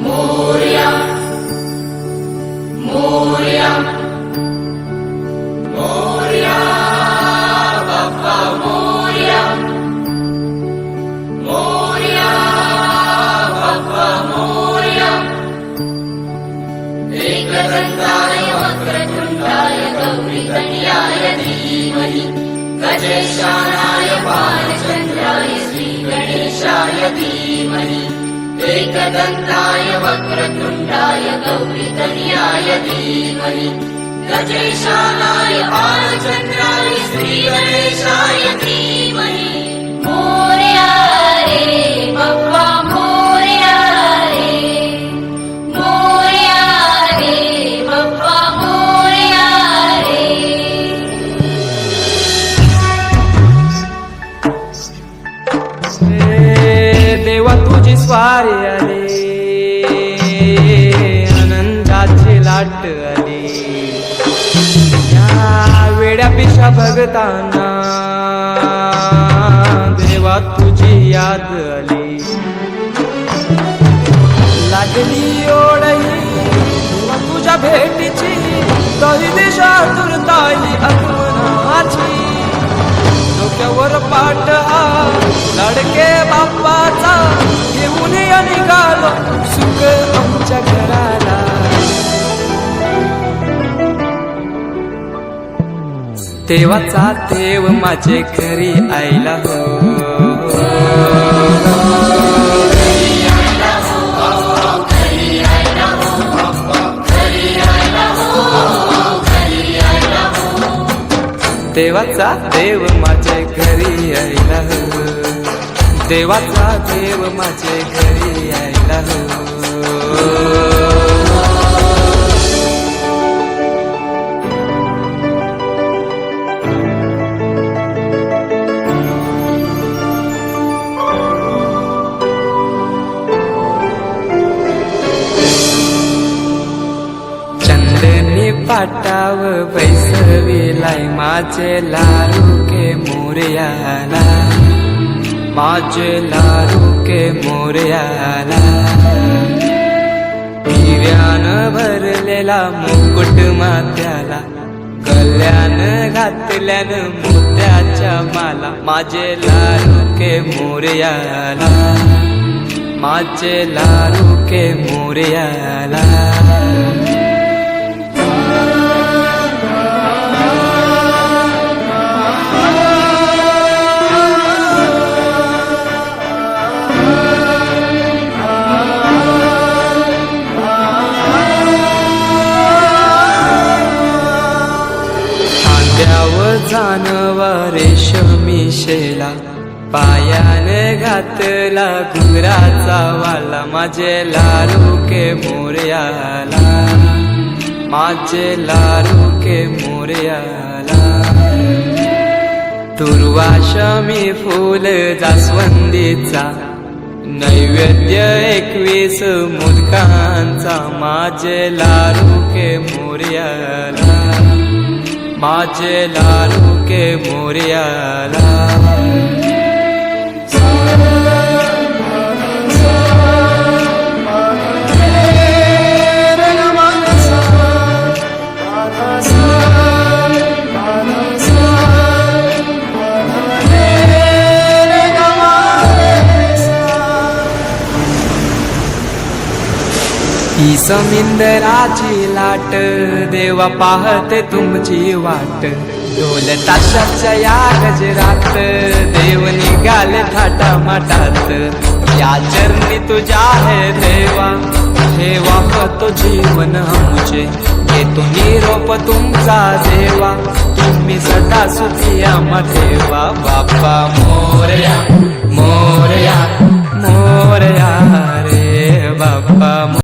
मोरया मोरया मोरया बाप्पा मोरया मोरया बाप्पा मोरया एकदन्ताय वक्रतुण्डाय गौरीतनयाय धीमहि गजेशानाय बालचन्द्राय श्रीगणेशाय धीमहि एकदन्ताय वक्रतुण्डाय गौरीतनयाय धीमहि गजेशानाय बालचन्द्राय श्रीगणेशाय धीमहि मोरया रे बाप्पा मोरया रे मोरया रे बाप्पा मोरया रे देवा तुझी स्वारी आली आनंदाची लाट आली या वेड्या पिशा भगतांना देवा तुझी याद आली लागली ओढही तुझ्या भेटीची तरी दिशा दुर्ताई आगमनाची डोक्यावर पाट हा लाडके बाप्पाचा घेऊन निघालो सुख आमच्या घराला देवाचा देव माझे घरी आयला हो देवाचा देव माझे घरी आयला हो देवाचा देव माझे घरी आयला हो चंदनी पाटाव बैसविलाय माझे लाडके मोरयाला माझे लाडके मोरयाला हिऱ्यानं भरलेला मुकुट माथ्याला गल्यान घातल्यान मोत्याच्या माला माझे लाडके मोरयाला माझे लाडके मोरयाला जानवा रेशमी शेला पायाने घातला घुंगराचा वाला माझे लाडके मोरयाला माझे लाडके मोरयाला दुर्वाशमी फूल जास्वंदीचा नैवेद्य 21 मोदकांचा माझे लाडके मोरयाला माझे लाडके मोरयाला ही समिंदराची लाट देवा पाहते तुमची वाट ढोल ताशाच्या या गजरात देव निघाले थाटा माटात या चरणी तुझ्या है देवा ठेवा तो जीवन आमचे येतो निरोप तुमचा देवा तुम्ही सदा सुखी आम्हा ठेवा बाप्पा मोरया मोरया मोरया रे बाप्पा।